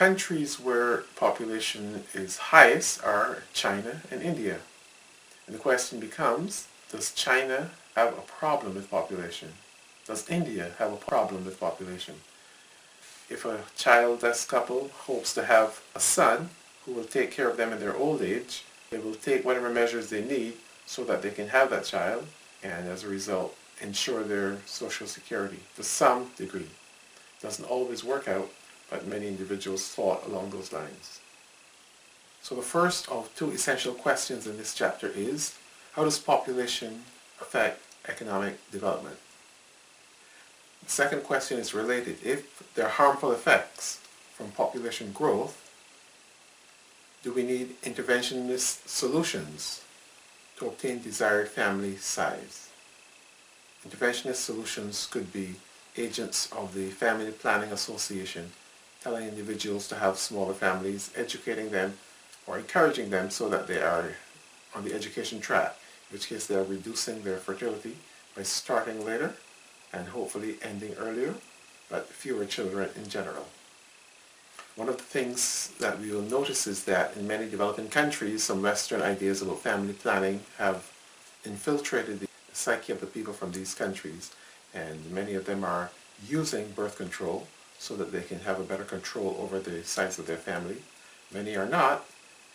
countries where population is highest are China and India. And the question becomes, does China have a problem with population? Does India have a problem with population? If a childless couple hopes to have a son who will take care of them in their old age, they will take whatever measures they need so that they can have that child and as a result ensure their social security to some degree. It doesn't always work out, but many individuals thought along those lines. So the first of two essential questions in this chapter is, how does population affect economic development? The second question is related. If there are harmful effects from population growth, do we need interventionist solutions to obtain desired family size? Interventionist solutions could be agents of the Family Planning Association telling individuals to have smaller families, educating them or encouraging them so that they are on the education track, in which case they are reducing their fertility by starting later and hopefully ending earlier, but fewer children in general. One of the things that we will notice is that in many developing countries, some Western ideas about family planning have infiltrated the psyche of the people from these countries, and many of them are using birth control so that they can have a better control over the size of their family. Many are not,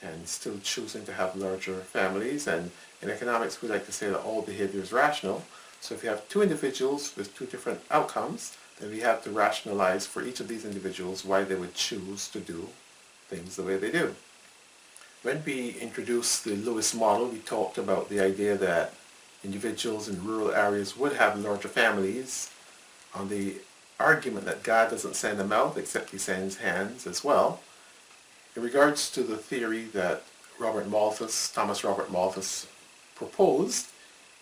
and still choosing to have larger families, and in economics we like to say that all behavior is rational. So if you have two individuals with two different outcomes, then we have to rationalize for each of these individuals why they would choose to do things the way they do. When we introduced the Lewis model, we talked about the idea that individuals in rural areas would have larger families on the argument that God doesn't send a mouth except he sends hands as well. In regards to the theory that Thomas Robert Malthus proposed,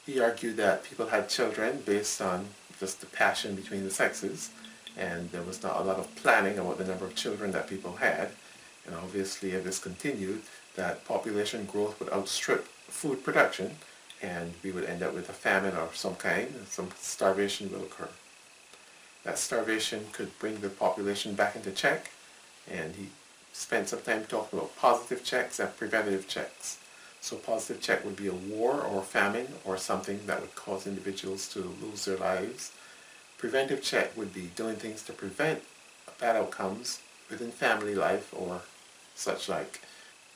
he argued that people had children based on just the passion between the sexes, and there was not a lot of planning about the number of children that people had. And obviously, if this continued, that population growth would outstrip food production, and we would end up with a famine of some kind, and some starvation will occur. That starvation could bring the population back into check, and he spent some time talking about positive checks and preventative checks. So positive check would be a war or famine or something that would cause individuals to lose their lives. Preventive check would be doing things to prevent bad outcomes within family life or such like.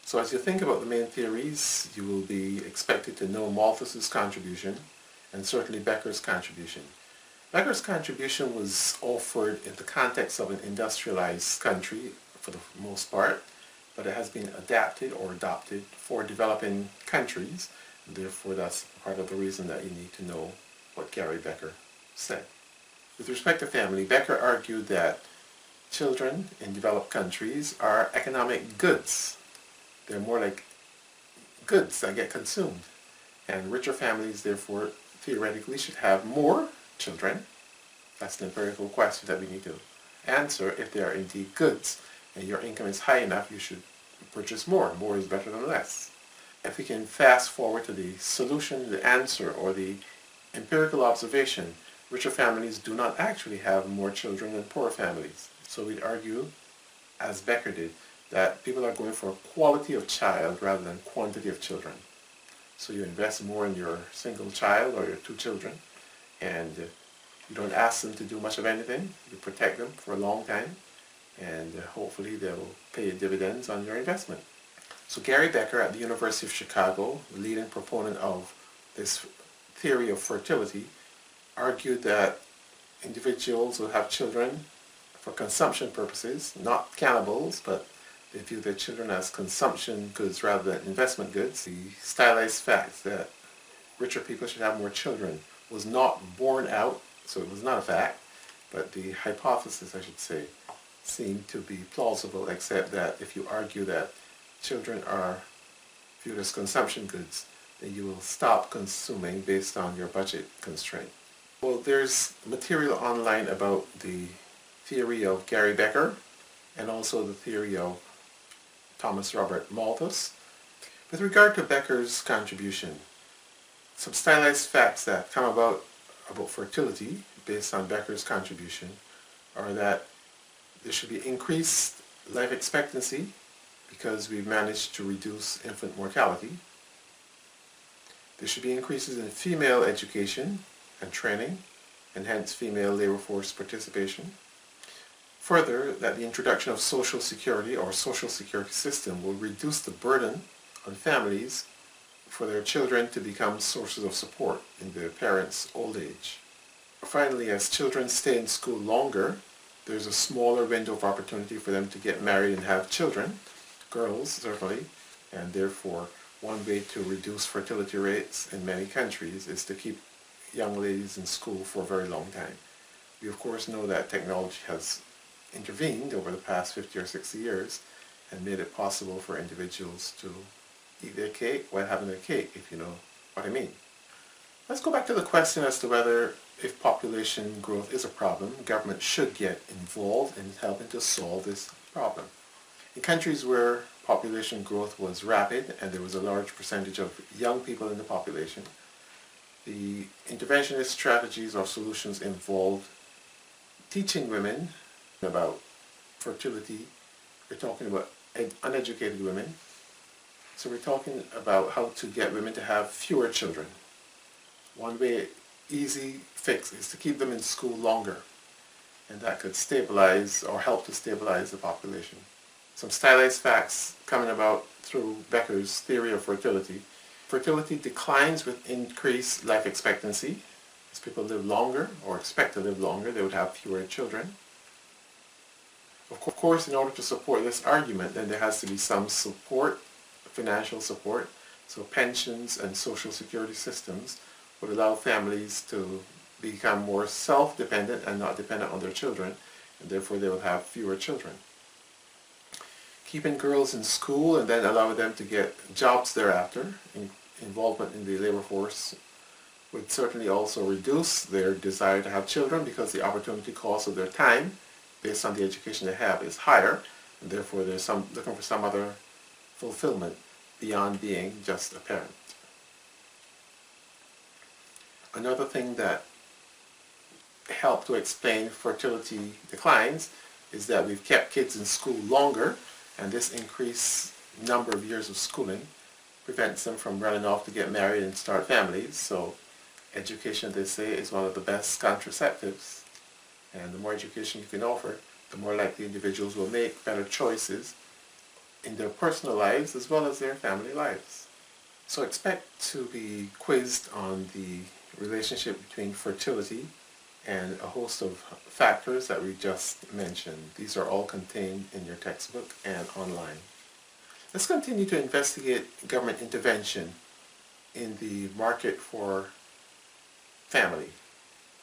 So as you think about the main theories, you will be expected to know Malthus's contribution and certainly Becker's contribution. Becker's contribution was offered in the context of an industrialized country for the most part, but it has been adapted or adopted for developing countries. And therefore, that's part of the reason that you need to know what Gary Becker said. With respect to family, Becker argued that children in developed countries are economic goods. They're more like goods that get consumed. And richer families, therefore, theoretically should have more children. That's an empirical question that we need to answer. If they are indeed goods and your income is high enough, you should purchase more. More is better than less. If we can fast forward to the solution, the answer, or the empirical observation, richer families do not actually have more children than poor families. So we'd argue, as Becker did, that people are going for quality of child rather than quantity of children. So you invest more in your single child or your two children, and you don't ask them to do much of anything. You protect them for a long time, and hopefully they'll pay you dividends on your investment. So Gary Becker at the University of Chicago, the leading proponent of this theory of fertility, argued that individuals will have children for consumption purposes, not cannibals, but they view their children as consumption goods rather than investment goods. The stylized fact that richer people should have more children was not borne out, so it was not a fact, but the hypothesis, I should say, seemed to be plausible, except that if you argue that children are viewed as consumption goods, then you will stop consuming based on your budget constraint. Well, there's material online about the theory of Gary Becker and also the theory of Thomas Robert Malthus. With regard to Becker's contribution, some stylized facts that come about fertility based on Becker's contribution are that there should be increased life expectancy, because we've managed to reduce infant mortality. There should be increases in female education and training, and hence female labor force participation. Further, that the introduction of Social Security or Social Security system will reduce the burden on families for their children to become sources of support in their parents' old age. Finally, as children stay in school longer, there's a smaller window of opportunity for them to get married and have children, girls certainly, and therefore one way to reduce fertility rates in many countries is to keep young ladies in school for a very long time. We of course know that technology has intervened over the past 50 or 60 years and made it possible for individuals to eat their cake while having their cake, if you know what I mean. Let's go back to the question as to whether, if population growth is a problem, government should get involved in helping to solve this problem. In countries where population growth was rapid and there was a large percentage of young people in the population, the interventionist strategies or solutions involved teaching women about fertility. We're talking about uneducated women. So we're talking about how to get women to have fewer children. One way, easy fix, is to keep them in school longer, and that could stabilize or help to stabilize the population. Some stylized facts coming about through Becker's theory of fertility. Fertility declines with increased life expectancy. As people live longer or expect to live longer, they would have fewer children. Of course, in order to support this argument, then there has to be some support, financial support. So pensions and social security systems would allow families to become more self-dependent and not dependent on their children, and therefore they will have fewer children. Keeping girls in school and then allowing them to get jobs thereafter, involvement in the labor force, would certainly also reduce their desire to have children, because the opportunity cost of their time based on the education they have is higher, and therefore they're looking for some other fulfillment beyond being just a parent. Another thing that helped to explain fertility declines is that we've kept kids in school longer, and this increased number of years of schooling prevents them from running off to get married and start families. So education, they say, is one of the best contraceptives, and the more education you can offer, the more likely individuals will make better choices in their personal lives as well as their family lives. So expect to be quizzed on the relationship between fertility and a host of factors that we just mentioned. These are all contained in your textbook and online. Let's continue to investigate government intervention in the market for family.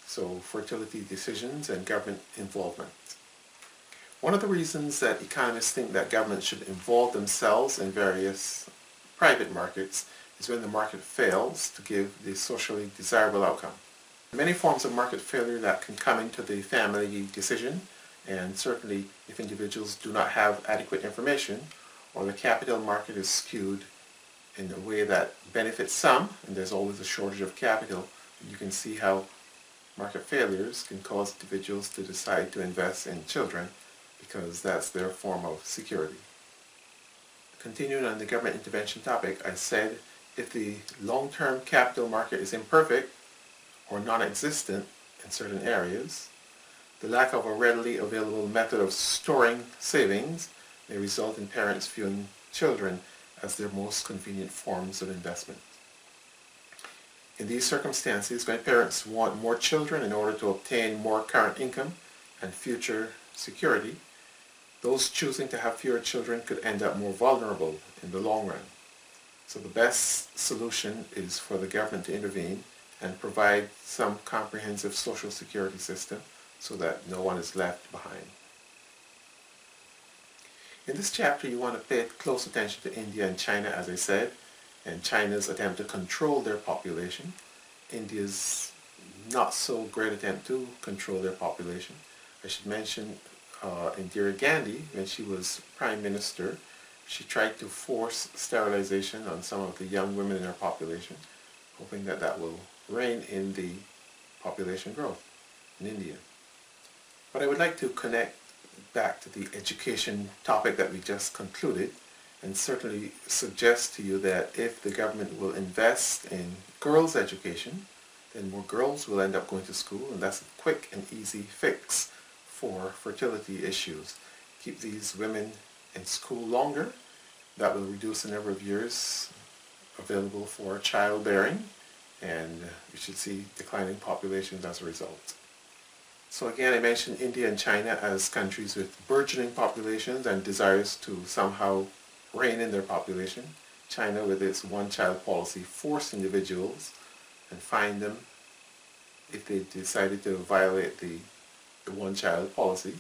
So fertility decisions and government involvement. One of the reasons that economists think that governments should involve themselves in various private markets is when the market fails to give the socially desirable outcome. Many forms of market failure that can come into the family decision, and certainly if individuals do not have adequate information, or the capital market is skewed in a way that benefits some, and there's always a shortage of capital, you can see how market failures can cause individuals to decide to invest in children because that's their form of security. Continuing on the government intervention topic, I said if the long-term capital market is imperfect or non-existent in certain areas, the lack of a readily available method of storing savings may result in parents viewing children as their most convenient forms of investment. In these circumstances, when parents want more children in order to obtain more current income and future security, those choosing to have fewer children could end up more vulnerable in the long run. So the best solution is for the government to intervene and provide some comprehensive social security system so that no one is left behind. In this chapter, you want to pay close attention to India and China, as I said, and China's attempt to control their population. India's not so great attempt to control their population. I should mention Indira Gandhi, when she was Prime Minister, she tried to force sterilization on some of the young women in her population, hoping that that will rein in the population growth in India. But I would like to connect back to the education topic that we just concluded, and certainly suggest to you that if the government will invest in girls' education, then more girls will end up going to school, and that's a quick and easy fix for fertility issues. Keep these women in school longer. That will reduce the number of years available for childbearing, and we should see declining populations as a result. So again, I mentioned India and China as countries with burgeoning populations and desires to somehow rein in their population. China, with its one-child policy, forced individuals and fined them if they decided to violate the one-child policy.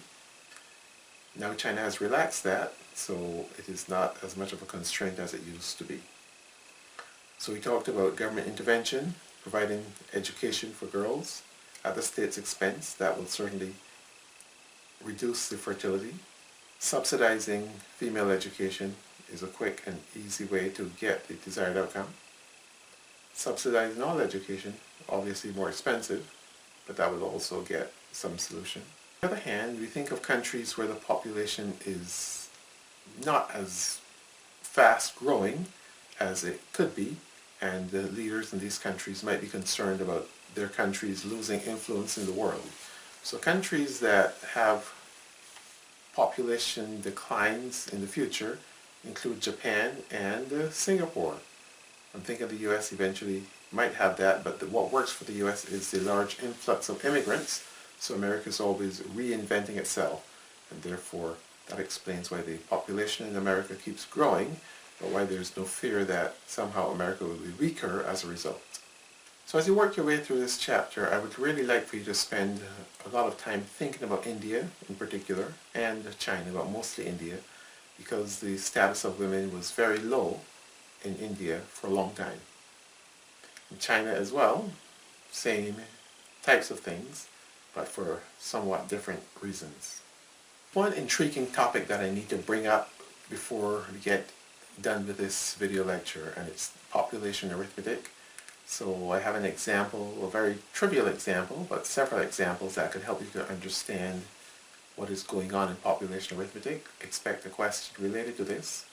Now China has relaxed that, so it is not as much of a constraint as it used to be. So we talked about government intervention, providing education for girls at the state's expense. That will certainly reduce the fertility. Subsidizing female education is a quick and easy way to get the desired outcome. Subsidizing all education, obviously more expensive, but that will also get some solution. On the other hand, we think of countries where the population is not as fast growing as it could be, and the leaders in these countries might be concerned about their countries losing influence in the world. So countries that have population declines in the future include Japan and Singapore. I'm thinking the U.S. eventually might have that, but what works for the U.S. is the large influx of immigrants, so America is always reinventing itself, and therefore that explains why the population in America keeps growing, but why there's no fear that somehow America will be weaker as a result. So as you work your way through this chapter, I would really like for you to spend a lot of time thinking about India in particular, and China, but mostly India, because the status of women was very low in India for a long time. In China as well, same types of things, but for somewhat different reasons. One intriguing topic that I need to bring up before we get done with this video lecture, and it's population arithmetic. So I have an example, a very trivial example, but several examples that could help you to understand what is going on in population arithmetic. Expect a question related to this,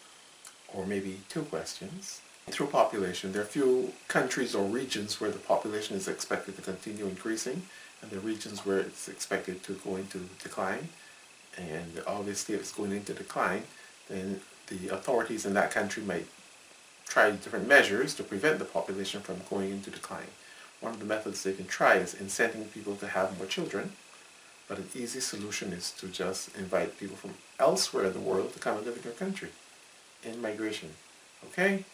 or maybe two questions. Through population, there are few countries or regions where the population is expected to continue increasing, and there are regions where it's expected to go into decline. And obviously if it's going into decline, then the authorities in that country might try different measures to prevent the population from going into decline. One of the methods they can try is incenting people to have more children, but an easy solution is to just invite people from elsewhere in the world to come and live in your country in migration. Okay?